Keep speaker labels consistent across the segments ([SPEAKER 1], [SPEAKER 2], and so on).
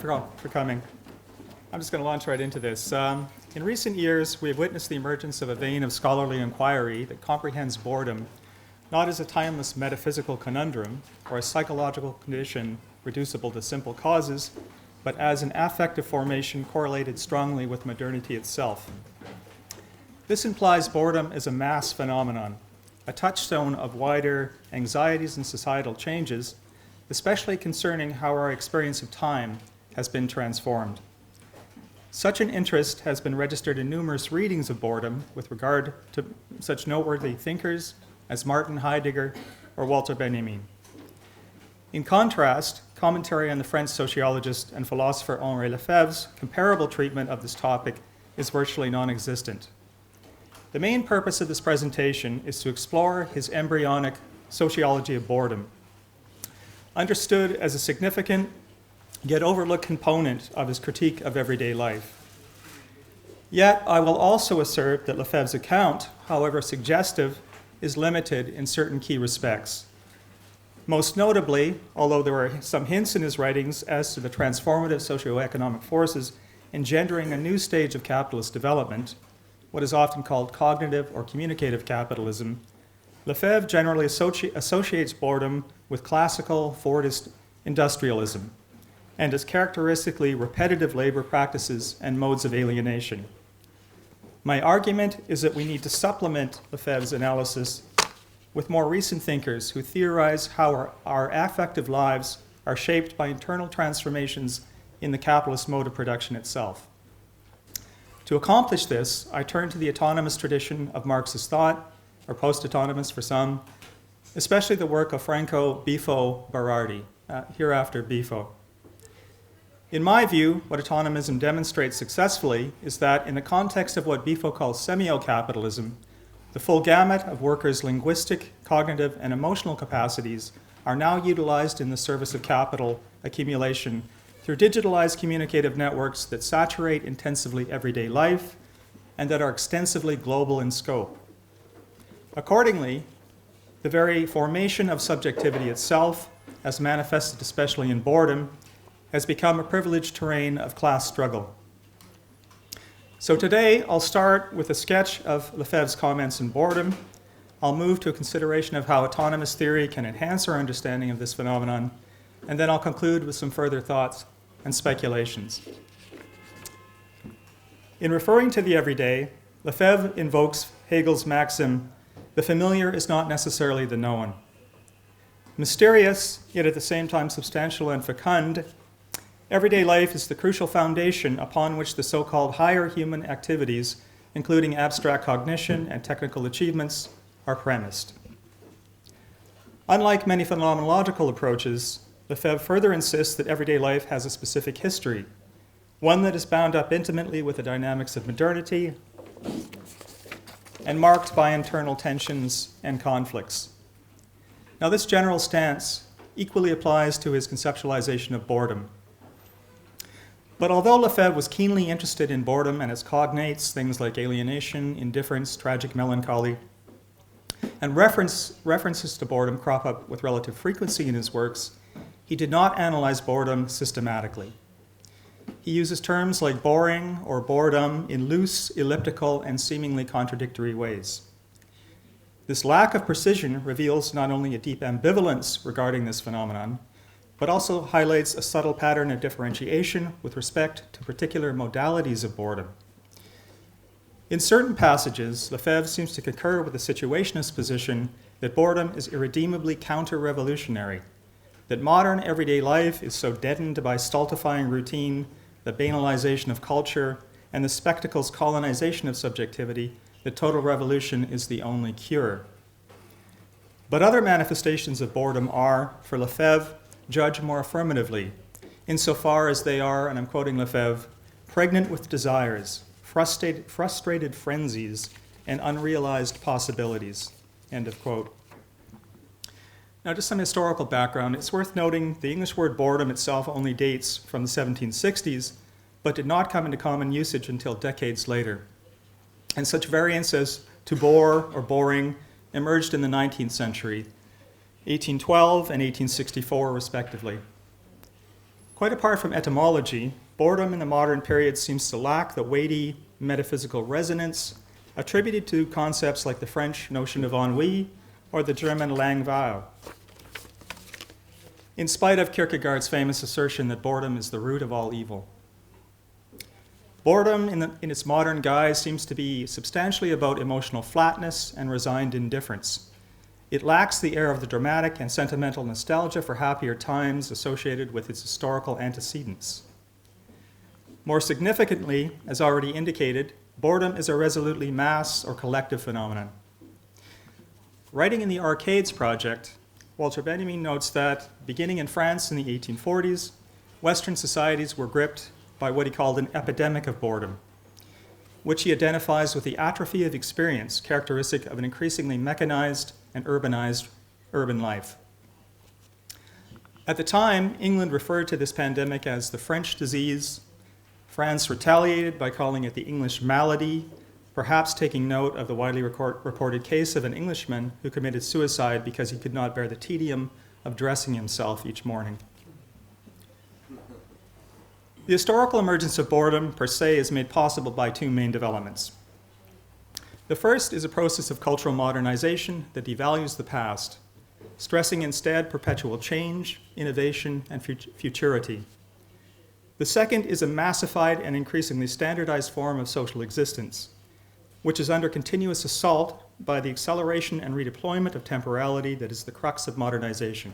[SPEAKER 1] for coming. I'm just going to launch right into this. In recent years, we have witnessed the emergence of a vein of scholarly inquiry that comprehends boredom not as a timeless metaphysical conundrum or a psychological condition reducible to simple causes, but as an affective formation correlated strongly with modernity itself. This implies boredom as a mass phenomenon, a touchstone of wider anxieties and societal changes, especially concerning how our experience of time has been transformed. Such an interest has been registered in numerous readings of boredom with regard to such noteworthy thinkers as Martin Heidegger or Walter Benjamin. In contrast, commentary on the French sociologist and philosopher Henri Lefebvre's comparable treatment of this topic is virtually non-existent. The main purpose of this presentation is to explore his embryonic sociology of boredom, understood as a significant yet overlooked component of his critique of everyday life. Yet, I will also assert that Lefebvre's account, however suggestive, is limited in certain key respects. Most notably, although there are some hints in his writings as to the transformative socioeconomic forces engendering a new stage of capitalist development, what is often called cognitive or communicative capitalism, Lefebvre generally associates boredom with classical Fordist industrialism and as characteristically repetitive labor practices and modes of alienation. My argument is that we need to supplement Lefebvre's analysis with more recent thinkers who theorize how our affective lives are shaped by internal transformations in the capitalist mode of production itself. To accomplish this, I turn to the autonomous tradition of Marxist thought, or post-autonomous for some, especially the work of Franco Bifo Berardi, hereafter Bifo. In my view, what autonomism demonstrates successfully is that in the context of what Bifo calls semio-capitalism, the full gamut of workers' linguistic, cognitive, and emotional capacities are now utilized in the service of capital accumulation through digitalized communicative networks that saturate intensively everyday life and that are extensively global in scope. Accordingly, the very formation of subjectivity itself, as manifested especially in boredom, has become a privileged terrain of class struggle. So today, I'll start with a sketch of Lefebvre's comments on boredom. I'll move to a consideration of how autonomous theory can enhance our understanding of this phenomenon, and then I'll conclude with some further thoughts and speculations. In referring to the everyday, Lefebvre invokes Hegel's maxim, "The familiar is not necessarily the known." Mysterious, yet at the same time substantial and fecund, everyday life is the crucial foundation upon which the so-called higher human activities, including abstract cognition and technical achievements, are premised. Unlike many phenomenological approaches, Lefebvre further insists that everyday life has a specific history, one that is bound up intimately with the dynamics of modernity and marked by internal tensions and conflicts. Now, this general stance equally applies to his conceptualization of boredom. But although Lefebvre was keenly interested in boredom and its cognates, things like alienation, indifference, tragic melancholy, and references to boredom crop up with relative frequency in his works, he did not analyze boredom systematically. He uses terms like boring or boredom in loose, elliptical, and seemingly contradictory ways. This lack of precision reveals not only a deep ambivalence regarding this phenomenon, but also highlights a subtle pattern of differentiation with respect to particular modalities of boredom. In certain passages, Lefebvre seems to concur with the situationist position that boredom is irredeemably counter-revolutionary, that modern everyday life is so deadened by stultifying routine, the banalization of culture, and the spectacle's colonization of subjectivity, that total revolution is the only cure. But other manifestations of boredom are, for Lefebvre, judged more affirmatively, insofar as they are, and I'm quoting Lefebvre, pregnant with desires, frustrated frenzies, and unrealized possibilities, end of quote. Now, just some historical background. It's worth noting the English word boredom itself only dates from the 1760s, but did not come into common usage until decades later. And such variants as to bore or boring emerged in the 19th century, 1812 and 1864 respectively. Quite apart from etymology, boredom in the modern period seems to lack the weighty metaphysical resonance attributed to concepts like the French notion of ennui or the German Langeweile. In spite of Kierkegaard's famous assertion that boredom is the root of all evil. Boredom in its modern guise seems to be substantially about emotional flatness and resigned indifference. It lacks the air of the dramatic and sentimental nostalgia for happier times associated with its historical antecedents. More significantly, as already indicated, boredom is a resolutely mass or collective phenomenon. Writing in the Arcades Project, Walter Benjamin notes that, beginning in France in the 1840s, Western societies were gripped by what he called an epidemic of boredom, which he identifies with the atrophy of experience characteristic of an increasingly mechanized and urbanized urban life. At the time, England referred to this pandemic as the French disease. France retaliated by calling it the English malady, perhaps taking note of the widely reported case of an Englishman who committed suicide because he could not bear the tedium of dressing himself each morning. The historical emergence of boredom, per se, is made possible by two main developments. The first is a process of cultural modernization that devalues the past, stressing instead perpetual change, innovation, and futurity. The second is a massified and increasingly standardized form of social existence, which is under continuous assault by the acceleration and redeployment of temporality that is the crux of modernization.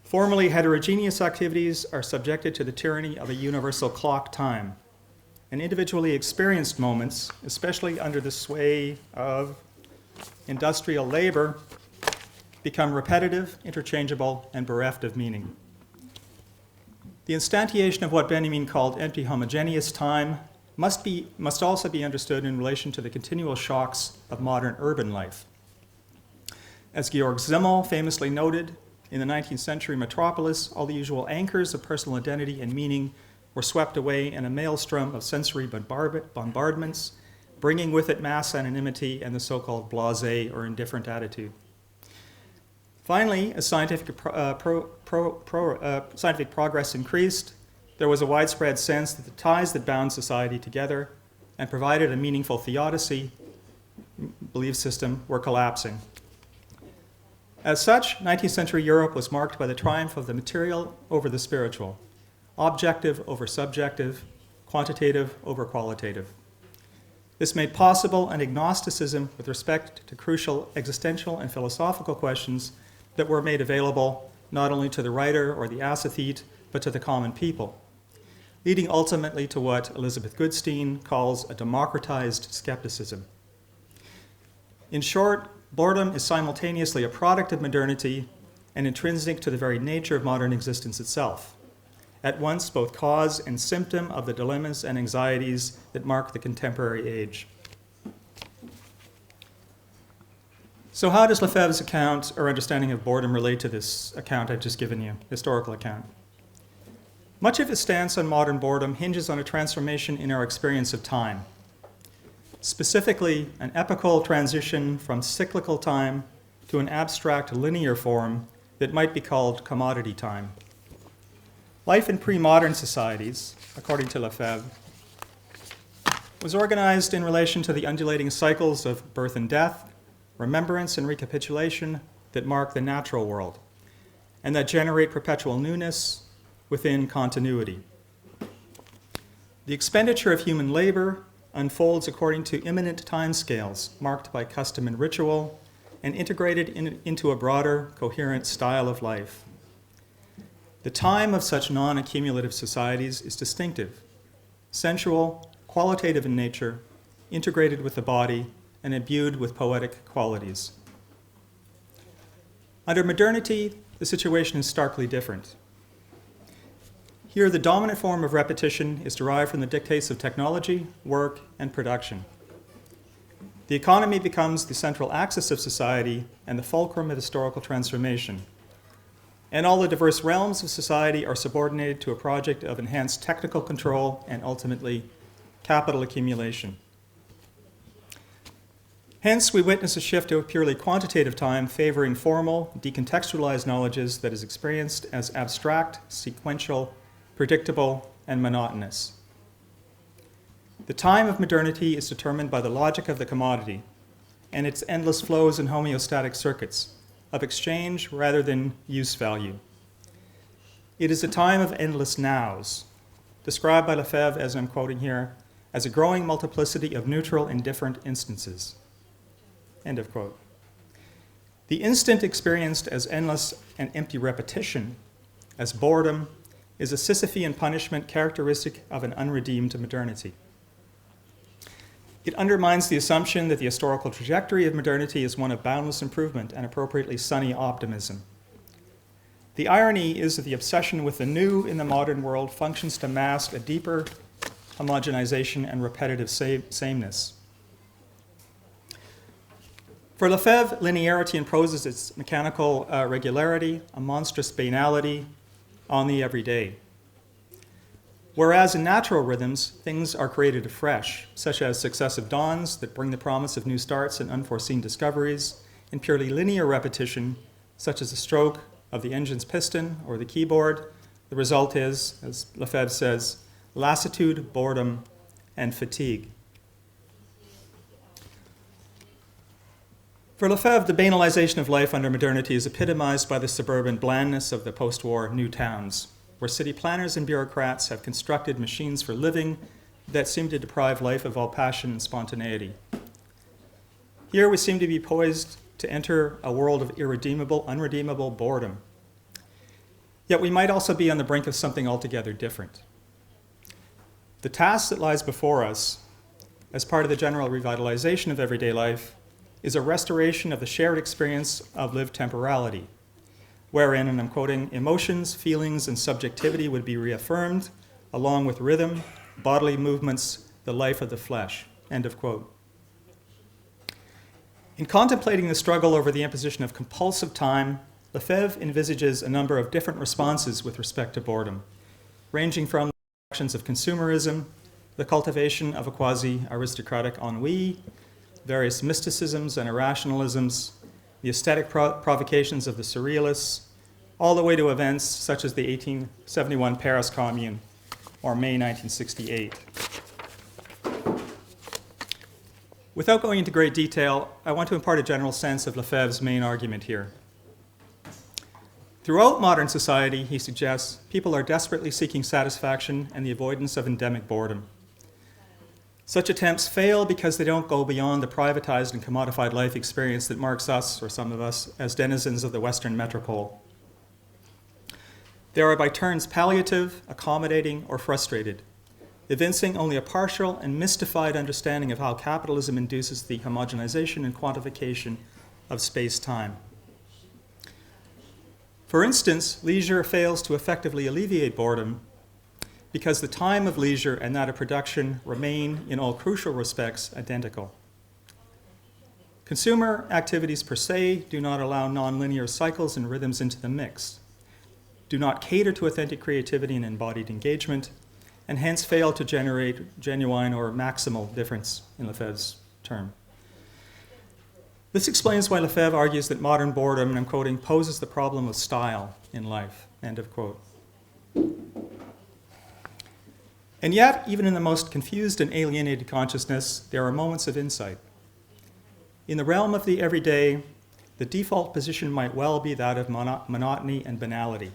[SPEAKER 1] Formerly heterogeneous activities are subjected to the tyranny of a universal clock time, and individually experienced moments, especially under the sway of industrial labor, become repetitive, interchangeable, and bereft of meaning. The instantiation of what Benjamin called empty homogeneous time must also be understood in relation to the continual shocks of modern urban life. As Georg Simmel famously noted, in the 19th century metropolis, all the usual anchors of personal identity and meaning were swept away in a maelstrom of sensory bombardments, bringing with it mass anonymity and the so-called blasé or indifferent attitude. Finally, as scientific progress increased, there was a widespread sense that the ties that bound society together and provided a meaningful theodicy, belief system, were collapsing. As such, 19th century Europe was marked by the triumph of the material over the spiritual, objective over subjective, quantitative over qualitative. This made possible an agnosticism with respect to crucial existential and philosophical questions that were made available not only to the writer or the aesthete, but to the common people, leading ultimately to what Elizabeth Goodstein calls a democratized skepticism. In short, boredom is simultaneously a product of modernity and intrinsic to the very nature of modern existence itself, at once both cause and symptom of the dilemmas and anxieties that mark the contemporary age. So how does Lefebvre's account or understanding of boredom relate to this account I've just given you, historical account? Much of his stance on modern boredom hinges on a transformation in our experience of time. Specifically, an epochal transition from cyclical time to an abstract linear form that might be called commodity time. Life in pre-modern societies, according to Lefebvre, was organized in relation to the undulating cycles of birth and death, remembrance and recapitulation that mark the natural world, and that generate perpetual newness within continuity. The expenditure of human labor unfolds according to imminent timescales marked by custom and ritual and integrated into a broader, coherent style of life. The time of such non-accumulative societies is distinctive, sensual, qualitative in nature, integrated with the body, and imbued with poetic qualities. Under modernity, the situation is starkly different. Here, the dominant form of repetition is derived from the dictates of technology, work, and production. The economy becomes the central axis of society and the fulcrum of historical transformation. And all the diverse realms of society are subordinated to a project of enhanced technical control and ultimately capital accumulation. Hence, we witness a shift to a purely quantitative time favoring formal, decontextualized knowledges that is experienced as abstract, sequential, predictable, and monotonous. The time of modernity is determined by the logic of the commodity and its endless flows in homeostatic circuits of exchange rather than use value. It is a time of endless nows, described by Lefebvre, as I'm quoting here, as a growing multiplicity of neutral and different instances. End of quote. The instant experienced as endless and empty repetition, as boredom, is a Sisyphean punishment characteristic of an unredeemed modernity. It undermines the assumption that the historical trajectory of modernity is one of boundless improvement and appropriately sunny optimism. The irony is that the obsession with the new in the modern world functions to mask a deeper homogenization and repetitive sameness. For Lefebvre, linearity imposes its mechanical regularity, a monstrous banality on the everyday. Whereas in natural rhythms, things are created afresh, such as successive dawns that bring the promise of new starts and unforeseen discoveries. In purely linear repetition, such as the stroke of the engine's piston or the keyboard, the result is, as Lefebvre says, lassitude, boredom, and fatigue. For Lefebvre, the banalization of life under modernity is epitomized by the suburban blandness of the post-war new towns, where city planners and bureaucrats have constructed machines for living that seem to deprive life of all passion and spontaneity. Here we seem to be poised to enter a world of irredeemable, unredeemable boredom. Yet we might also be on the brink of something altogether different. The task that lies before us, as part of the general revitalization of everyday life, is a restoration of the shared experience of lived temporality, wherein, and I'm quoting, emotions, feelings, and subjectivity would be reaffirmed, along with rhythm, bodily movements, the life of the flesh, end of quote. In contemplating the struggle over the imposition of compulsive time, Lefebvre envisages a number of different responses with respect to boredom, ranging from the actions of consumerism, the cultivation of a quasi-aristocratic ennui, various mysticisms and irrationalisms, the aesthetic provocations of the surrealists, all the way to events such as the 1871 Paris Commune or May 1968. Without going into great detail, I want to impart a general sense of Lefebvre's main argument here. Throughout modern society, he suggests, people are desperately seeking satisfaction and the avoidance of endemic boredom. Such attempts fail because they don't go beyond the privatized and commodified life experience that marks us, or some of us, as denizens of the Western metropole. They are by turns palliative, accommodating, or frustrated, evincing only a partial and mystified understanding of how capitalism induces the homogenization and quantification of space-time. For instance, leisure fails to effectively alleviate boredom because the time of leisure and that of production remain, in all crucial respects, identical. Consumer activities per se do not allow nonlinear cycles and rhythms into the mix, do not cater to authentic creativity and embodied engagement, and hence fail to generate genuine or maximal difference, in Lefebvre's term. This explains why Lefebvre argues that modern boredom, and I'm quoting, poses the problem of style in life, end of quote. And yet, even in the most confused and alienated consciousness, there are moments of insight. In the realm of the everyday, the default position might well be that of monotony and banality.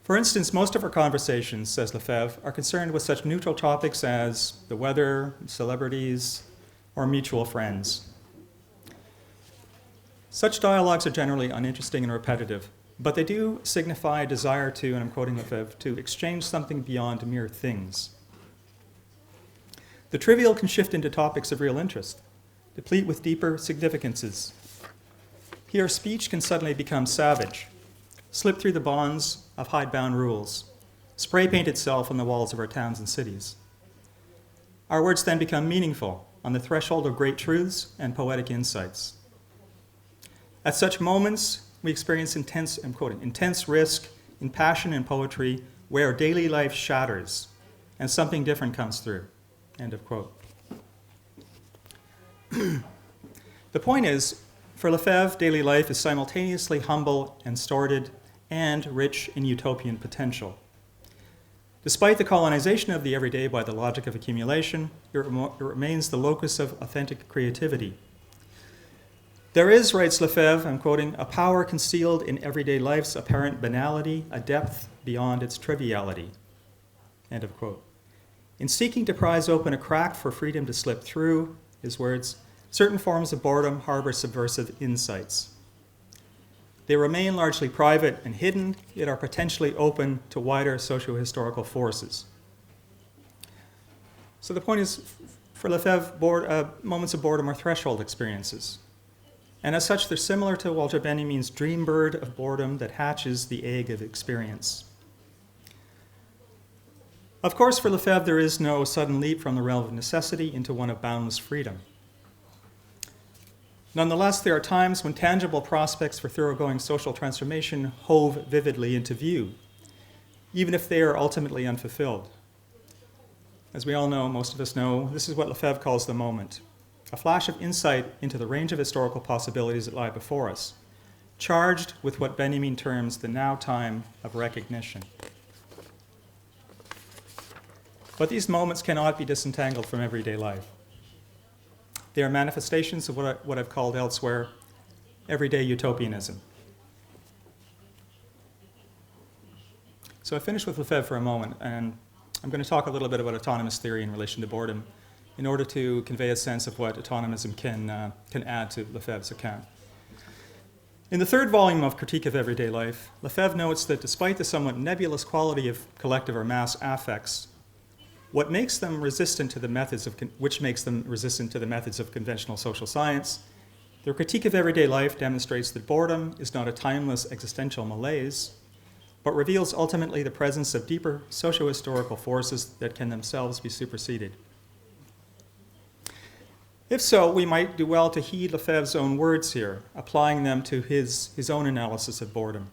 [SPEAKER 1] For instance, most of our conversations, says Lefebvre, are concerned with such neutral topics as the weather, celebrities, or mutual friends. Such dialogues are generally uninteresting and repetitive, but they do signify a desire to, and I'm quoting Lefebvre, to exchange something beyond mere things. The trivial can shift into topics of real interest, deplete with deeper significances. Here, speech can suddenly become savage, slip through the bonds of hidebound rules, spray paint itself on the walls of our towns and cities. Our words then become meaningful on the threshold of great truths and poetic insights. At such moments, we experience intense, I'm quoting, intense risk in passion and poetry where daily life shatters and something different comes through, end of quote. The point is, for Lefebvre, daily life is simultaneously humble and sordid and rich in utopian potential. Despite the colonization of the everyday by the logic of accumulation, it remains the locus of authentic creativity. There is, writes Lefebvre, I'm quoting, a power concealed in everyday life's apparent banality, a depth beyond its triviality. End of quote. In seeking to prise open a crack for freedom to slip through, his words, certain forms of boredom harbor subversive insights. They remain largely private and hidden, yet are potentially open to wider socio-historical forces. So the point is, for Lefebvre, moments of boredom are threshold experiences. And as such, they're similar to Walter Benjamin's dream bird of boredom that hatches the egg of experience. Of course, for Lefebvre, there is no sudden leap from the realm of necessity into one of boundless freedom. Nonetheless, there are times when tangible prospects for thoroughgoing social transformation hove vividly into view, even if they are ultimately unfulfilled. As we all know, most of us know, this is what Lefebvre calls the moment, a flash of insight into the range of historical possibilities that lie before us, charged with what Benjamin terms the now time of recognition. But these moments cannot be disentangled from everyday life. They are manifestations of what I've called elsewhere everyday utopianism. So I finished with Lefebvre for a moment, and I'm going to talk a little bit about autonomous theory in relation to boredom in order to convey a sense of what autonomism can add to Lefebvre's account. In the third volume of Critique of Everyday Life, Lefebvre notes that despite the somewhat nebulous quality of collective or mass affects, which makes them resistant to the methods of conventional social science, their critique of everyday life demonstrates that boredom is not a timeless existential malaise, but reveals ultimately the presence of deeper socio-historical forces that can themselves be superseded. If so, we might do well to heed Lefebvre's own words here, applying them to his own analysis of boredom.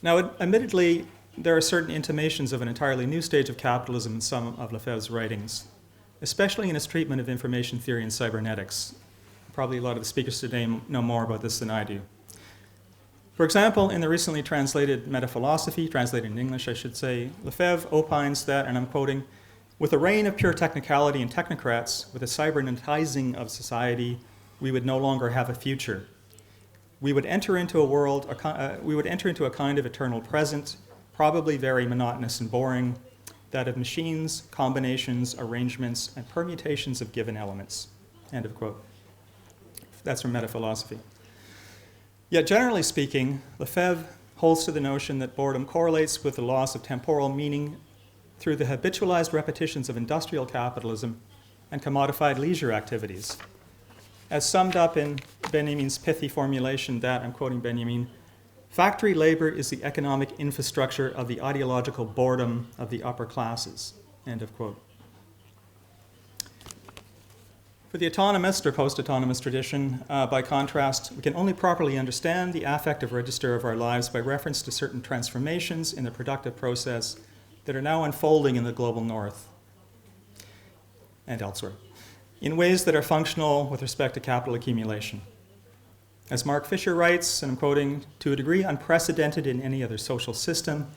[SPEAKER 1] Now, admittedly, there are certain intimations of an entirely new stage of capitalism in some of Lefebvre's writings, especially in his treatment of information theory and cybernetics. Probably a lot of the speakers today know more about this than I do. For example, in the recently translated Metaphilosophy, translated in English, I should say, Lefebvre opines that, and I'm quoting, with a reign of pure technicality and technocrats, with a cybernetizing of society, we would no longer have a future. We would enter into a kind of eternal present, probably very monotonous and boring, that of machines, combinations, arrangements, and permutations of given elements. End of quote. That's from Metaphilosophy. Yet generally speaking, Lefebvre holds to the notion that boredom correlates with the loss of temporal meaning through the habitualized repetitions of industrial capitalism and commodified leisure activities. As summed up in Benjamin's pithy formulation that, I'm quoting Benjamin, factory labor is the economic infrastructure of the ideological boredom of the upper classes, end of quote. For the autonomist or post-autonomous tradition, by contrast, we can only properly understand the affective register of our lives by reference to certain transformations in the productive process that are now unfolding in the global north and elsewhere, in ways that are functional with respect to capital accumulation. As Mark Fisher writes, and I'm quoting, to a degree unprecedented in any other social system,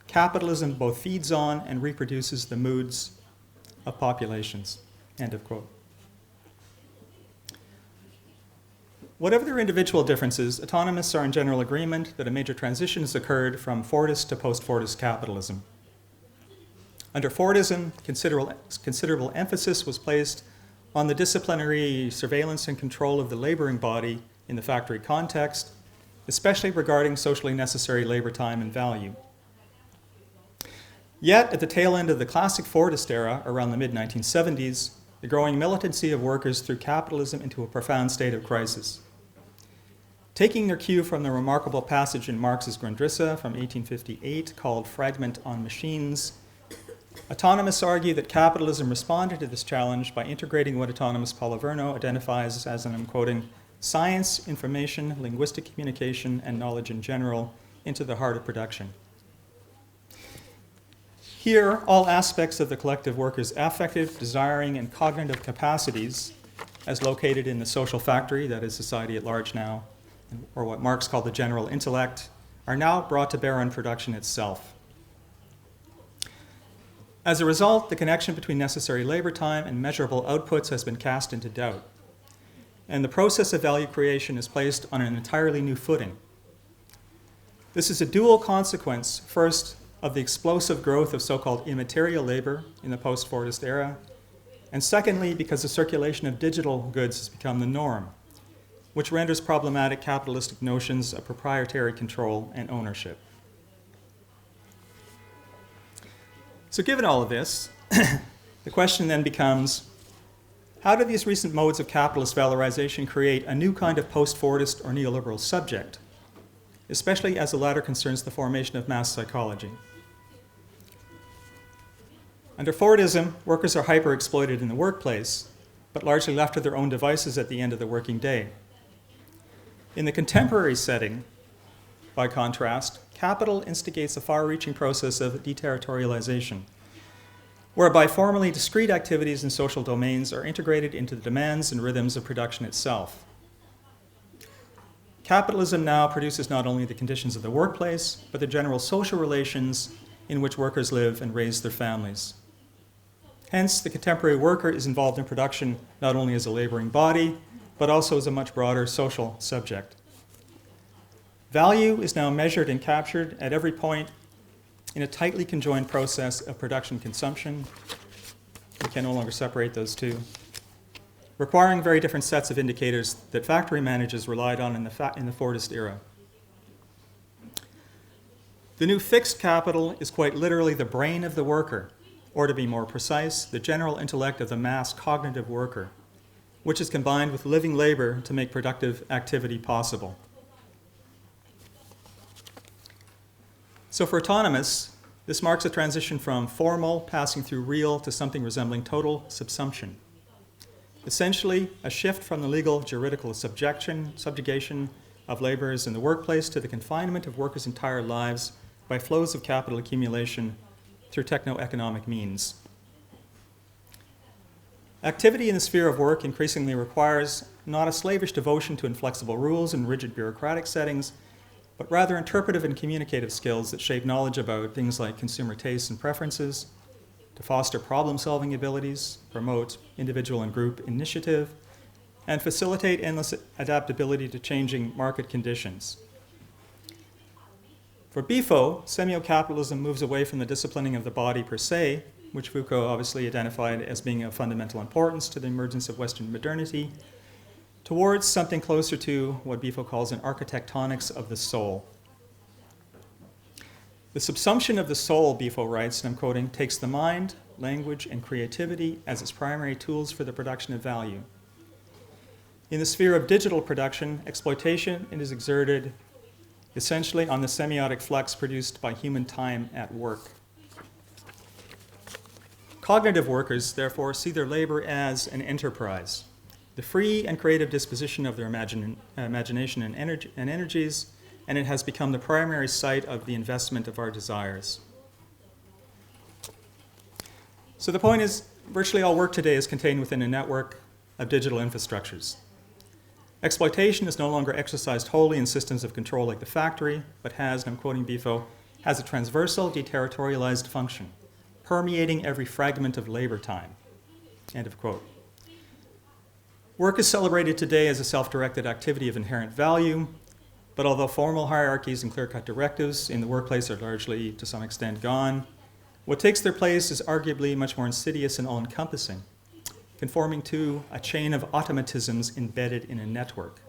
[SPEAKER 1] capitalism both feeds on and reproduces the moods of populations, end of quote. Whatever their individual differences, autonomists are in general agreement that a major transition has occurred from Fordist to post-Fordist capitalism. Under Fordism, considerable emphasis was placed on the disciplinary surveillance and control of the laboring body in the factory context, especially regarding socially necessary labor time and value. Yet, at the tail end of the classic Fordist era, around the mid-1970s, the growing militancy of workers threw capitalism into a profound state of crisis. Taking their cue from the remarkable passage in Marx's Grundrisse from 1858 called Fragment on Machines, autonomists argue that capitalism responded to this challenge by integrating what autonomist Paulo Verno identifies as, and I'm quoting, science, information, linguistic communication, and knowledge in general into the heart of production. Here, all aspects of the collective worker's affective, desiring, and cognitive capacities, as located in the social factory, that is society at large now, or what Marx called the general intellect, are now brought to bear on production itself. As a result, the connection between necessary labor time and measurable outputs has been cast into doubt, and the process of value creation is placed on an entirely new footing. This is a dual consequence, first, of the explosive growth of so-called immaterial labor in the post-Fordist era, and secondly, because the circulation of digital goods has become the norm, which renders problematic capitalistic notions of proprietary control and ownership. So given all of this, the question then becomes, how do these recent modes of capitalist valorization create a new kind of post-Fordist or neoliberal subject, especially as the latter concerns the formation of mass psychology? Under Fordism, workers are hyper-exploited in the workplace, but largely left to their own devices at the end of the working day. In the contemporary setting, by contrast, capital instigates a far-reaching process of deterritorialization, whereby formerly discrete activities and social domains are integrated into the demands and rhythms of production itself. Capitalism now produces not only the conditions of the workplace, but the general social relations in which workers live and raise their families. Hence, the contemporary worker is involved in production not only as a laboring body, but also as a much broader social subject. Value is now measured and captured at every point in a tightly conjoined process of production-consumption. We can no longer separate those two, requiring very different sets of indicators that factory managers relied on in the Fordist era. The new fixed capital is quite literally the brain of the worker, or to be more precise, the general intellect of the mass cognitive worker, which is combined with living labor to make productive activity possible. So for autonomists, this marks a transition from formal passing through real to something resembling total subsumption. Essentially, a shift from the legal juridical subjugation of laborers in the workplace to the confinement of workers' entire lives by flows of capital accumulation through techno-economic means. Activity in the sphere of work increasingly requires not a slavish devotion to inflexible rules and rigid bureaucratic settings, but rather interpretive and communicative skills that shape knowledge about things like consumer tastes and preferences, to foster problem-solving abilities, promote individual and group initiative, and facilitate endless adaptability to changing market conditions. For Bifo, semio-capitalism moves away from the disciplining of the body per se, which Foucault obviously identified as being of fundamental importance to the emergence of Western modernity, towards something closer to what Bifo calls an architectonics of the soul. The subsumption of the soul, Bifo writes, and I'm quoting, takes the mind, language, and creativity as its primary tools for the production of value. In the sphere of digital production, exploitation is exerted essentially on the semiotic flux produced by human time at work. Cognitive workers, therefore, see their labor as an enterprise, the free and creative disposition of their imagination and energies, and it has become the primary site of the investment of our desires. So the point is, virtually all work today is contained within a network of digital infrastructures. Exploitation is no longer exercised wholly in systems of control like the factory, but has, and I'm quoting Bifo, has a transversal, deterritorialized function, permeating every fragment of labor time. End of quote. Work is celebrated today as a self-directed activity of inherent value, but although formal hierarchies and clear-cut directives in the workplace are largely, to some extent, gone, what takes their place is arguably much more insidious and all-encompassing, conforming to a chain of automatisms embedded in a network.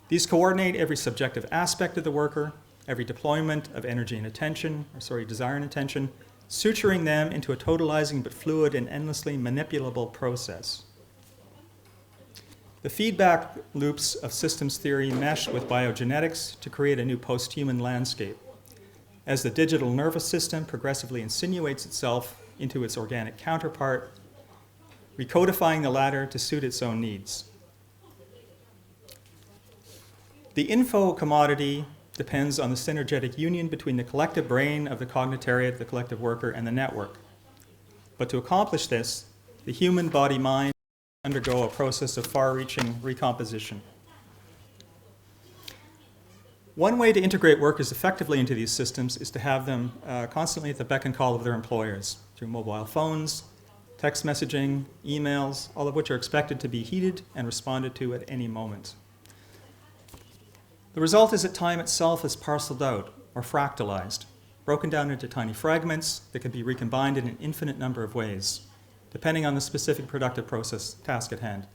[SPEAKER 1] These coordinate every subjective aspect of the worker, every deployment of energy and attention, desire and attention, suturing them into a totalizing but fluid and endlessly manipulable process. The feedback loops of systems theory mesh with biogenetics to create a new post-human landscape, as the digital nervous system progressively insinuates itself into its organic counterpart, recodifying the latter to suit its own needs. The info commodity depends on the synergetic union between the collective brain of the cognitariat, the collective worker, and the network. But to accomplish this, the human body-mind undergo a process of far-reaching recomposition. One way to integrate workers effectively into these systems is to have them constantly at the beck and call of their employers through mobile phones, text messaging, emails, all of which are expected to be heeded and responded to at any moment. The result is that time itself is parceled out or fractalized, broken down into tiny fragments that can be recombined in an infinite number of ways, depending on the specific productive process task at hand.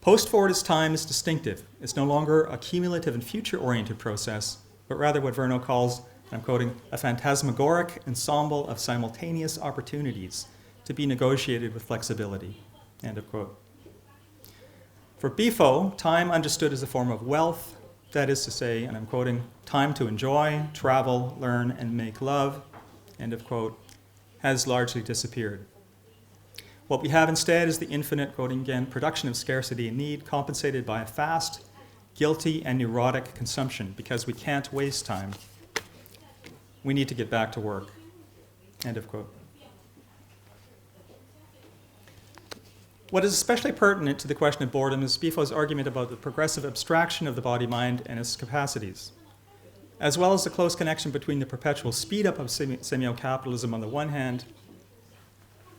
[SPEAKER 1] Post-Fordist time is distinctive. It's no longer a cumulative and future-oriented process, but rather what Verno calls, I'm quoting, a phantasmagoric ensemble of simultaneous opportunities to be negotiated with flexibility, end of quote. For Bifo, time understood as a form of wealth, that is to say, and I'm quoting, time to enjoy, travel, learn, and make love, end of quote, has largely disappeared. What we have instead is the infinite, quoting again, production of scarcity and need compensated by a fast, guilty, and neurotic consumption because we can't waste time. We need to get back to work, end of quote. What is especially pertinent to the question of boredom is Bifo's argument about the progressive abstraction of the body-mind and its capacities, as well as the close connection between the perpetual speed-up of semio-capitalism on the one hand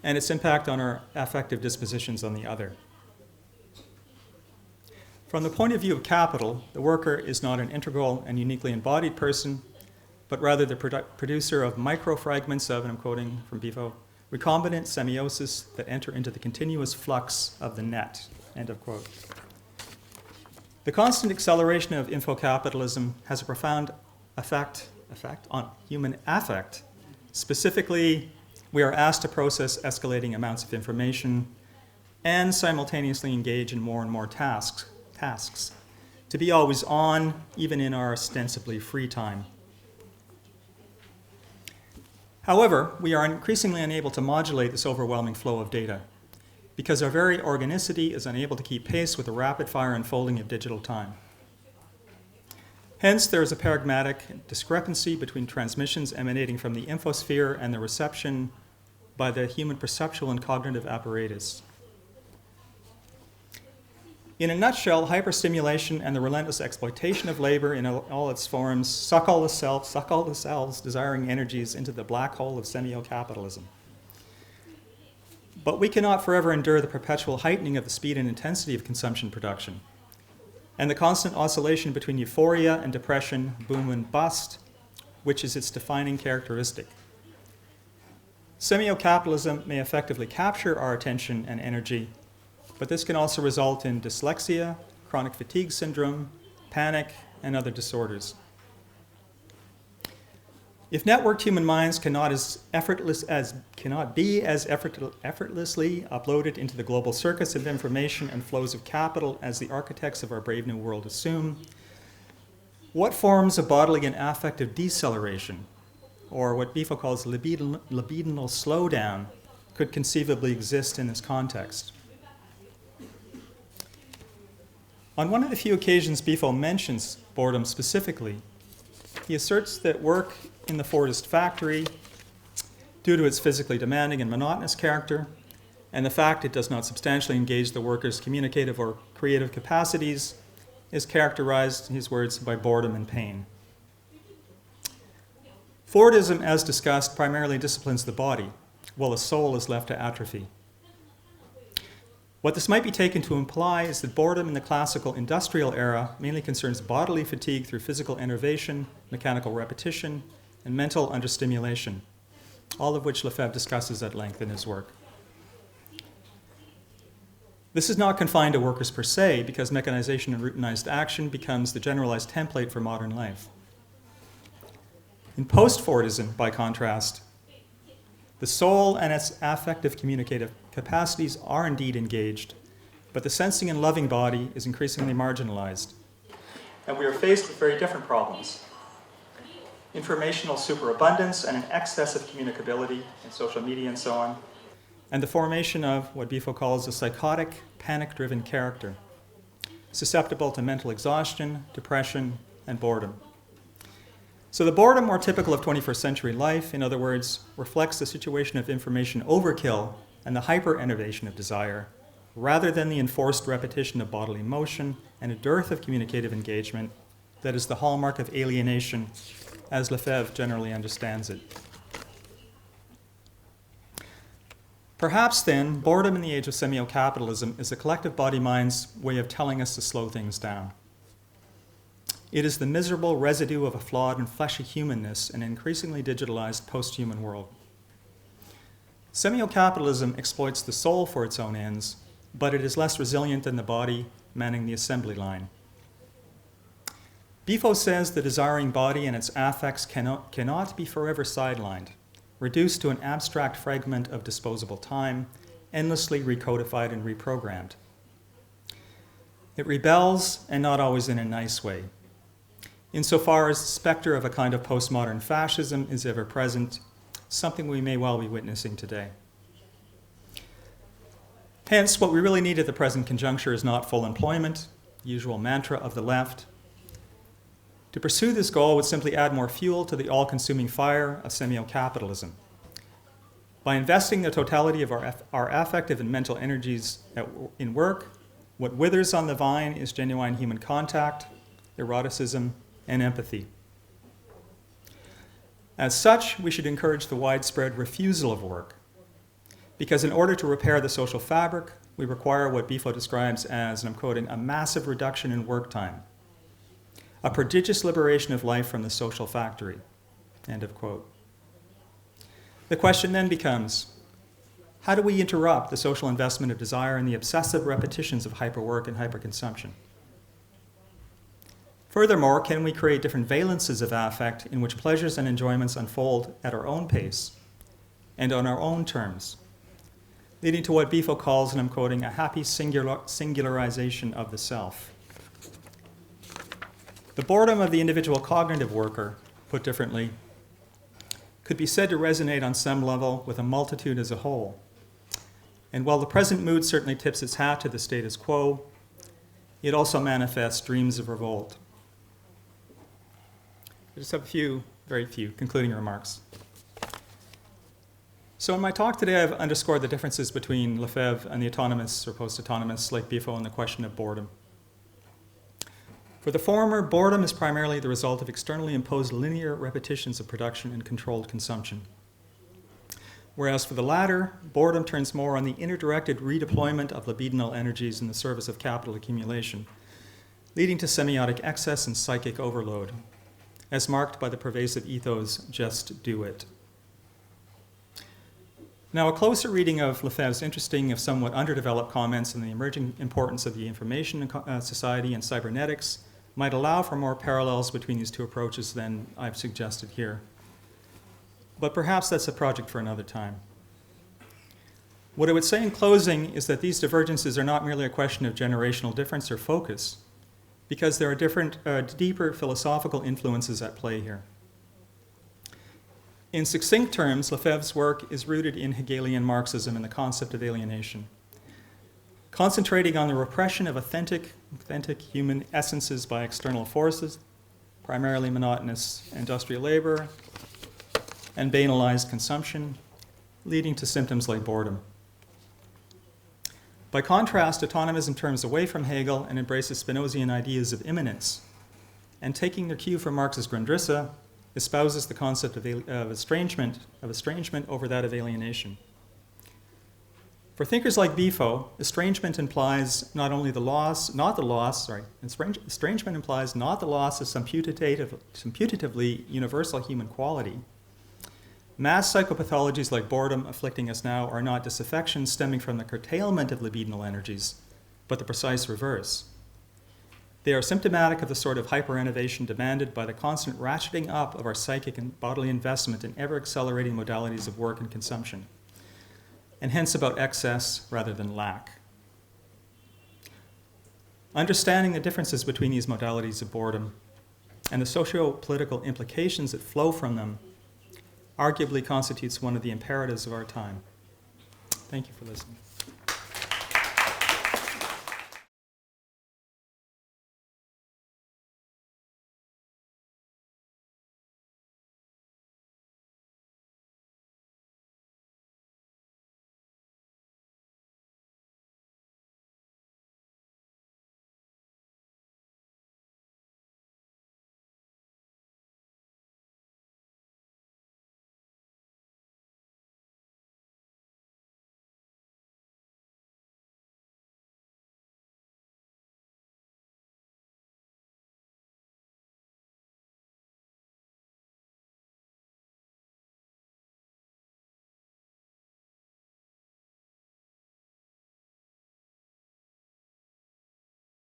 [SPEAKER 1] and its impact on our affective dispositions on the other. From the point of view of capital, the worker is not an integral and uniquely embodied person, but rather the producer of microfragments of, and I'm quoting from Bifo, recombinant semiosis that enter into the continuous flux of the net, end of quote. The constant acceleration of infocapitalism has a profound effect on human affect. Specifically, we are asked to process escalating amounts of information and simultaneously engage in more and more tasks, to be always on, even in our ostensibly free time. However, we are increasingly unable to modulate this overwhelming flow of data because our very organicity is unable to keep pace with the rapid-fire unfolding of digital time. Hence, there is a paradigmatic discrepancy between transmissions emanating from the infosphere and the reception by the human perceptual and cognitive apparatus. In a nutshell, hyperstimulation and the relentless exploitation of labor in all its forms suck all the cells, desiring energies into the black hole of semio-capitalism. But we cannot forever endure the perpetual heightening of the speed and intensity of consumption production, and the constant oscillation between euphoria and depression, boom and bust, which is its defining characteristic. Semio-capitalism may effectively capture our attention and energy, but this can also result in dyslexia, chronic fatigue syndrome, panic, and other disorders. If networked human minds cannot be as effortlessly uploaded into the global circuits of information and flows of capital as the architects of our brave new world assume, what forms of bodily and affective deceleration, or what Bifo calls libidinal slowdown, could conceivably exist in this context? On one of the few occasions Bifo mentions boredom specifically, he asserts that work in the Fordist factory, due to its physically demanding and monotonous character, and the fact it does not substantially engage the worker's communicative or creative capacities, is characterized, in his words, by boredom and pain. Fordism, as discussed, primarily disciplines the body, while the soul is left to atrophy. What this might be taken to imply is that boredom in the classical industrial era mainly concerns bodily fatigue through physical enervation, mechanical repetition, and mental understimulation, all of which Lefebvre discusses at length in his work. This is not confined to workers per se, because mechanization and routinized action becomes the generalized template for modern life. In post-Fordism, by contrast, the soul and its affective communicative capacities are indeed engaged, but the sensing and loving body is increasingly marginalized. And we are faced with very different problems. Informational superabundance and an excess of communicability in social media and so on, and the formation of what Bifo calls a psychotic, panic-driven character, susceptible to mental exhaustion, depression, and boredom. So the boredom more typical of 21st century life, in other words, reflects the situation of information overkill and the hyper-innovation of desire, rather than the enforced repetition of bodily motion and a dearth of communicative engagement that is the hallmark of alienation, as Lefebvre generally understands it. Perhaps then, boredom in the age of semio-capitalism is the collective body-mind's way of telling us to slow things down. It is the miserable residue of a flawed and fleshy humanness in an increasingly digitalized post-human world. Semio-capitalism exploits the soul for its own ends, but it is less resilient than the body manning the assembly line. Bifo says the desiring body and its affects cannot be forever sidelined, reduced to an abstract fragment of disposable time, endlessly recodified and reprogrammed. It rebels, and not always in a nice way. Insofar as the specter of a kind of postmodern fascism is ever present, something we may well be witnessing today. Hence, what we really need at the present conjuncture is not full employment, the usual mantra of the left. To pursue this goal would simply add more fuel to the all-consuming fire of semio-capitalism. By investing the totality of our affective and mental energies in work, what withers on the vine is genuine human contact, eroticism, and empathy. As such, we should encourage the widespread refusal of work, because in order to repair the social fabric, we require what Bifo describes as, and I'm quoting, a massive reduction in work time, a prodigious liberation of life from the social factory, end of quote. The question then becomes, how do we interrupt the social investment of desire and the obsessive repetitions of hyperwork and hyperconsumption? Furthermore, can we create different valences of affect in which pleasures and enjoyments unfold at our own pace and on our own terms, leading to what Bifo calls, and I'm quoting, a happy singularization of the self? The boredom of the individual cognitive worker, put differently, could be said to resonate on some level with a multitude as a whole. And while the present mood certainly tips its hat to the status quo, it also manifests dreams of revolt. I just have very few concluding remarks. So in my talk today, I've underscored the differences between Lefebvre and the autonomous or post-autonomous like Bifo on the question of boredom. For the former, boredom is primarily the result of externally imposed linear repetitions of production and controlled consumption. Whereas for the latter, boredom turns more on the inner-directed redeployment of libidinal energies in the service of capital accumulation, leading to semiotic excess and psychic overload, as marked by the pervasive ethos, just do it. Now, a closer reading of Lefebvre's interesting, if somewhat underdeveloped comments on the emerging importance of the information society and cybernetics might allow for more parallels between these two approaches than I've suggested here. But perhaps that's a project for another time. What I would say in closing is that these divergences are not merely a question of generational difference or focus, because there are deeper philosophical influences at play here. In succinct terms, Lefebvre's work is rooted in Hegelian Marxism and the concept of alienation, concentrating on the repression of authentic human essences by external forces, primarily monotonous industrial labor and banalized consumption, leading to symptoms like boredom. By contrast, autonomism turns away from Hegel and embraces Spinozian ideas of immanence, and taking their cue from Marx's Grundrisse, espouses the concept of estrangement over that of alienation. For thinkers like Bifo, estrangement implies not only estrangement implies not the loss of some putatively universal human quality. Mass psychopathologies like boredom afflicting us now are not disaffection stemming from the curtailment of libidinal energies, but the precise reverse. They are symptomatic of the sort of hyper-innovation demanded by the constant ratcheting up of our psychic and bodily investment in ever-accelerating modalities of work and consumption, and hence about excess rather than lack. Understanding the differences between these modalities of boredom and the socio-political implications that flow from them arguably constitutes one of the imperatives of our time. Thank you for listening.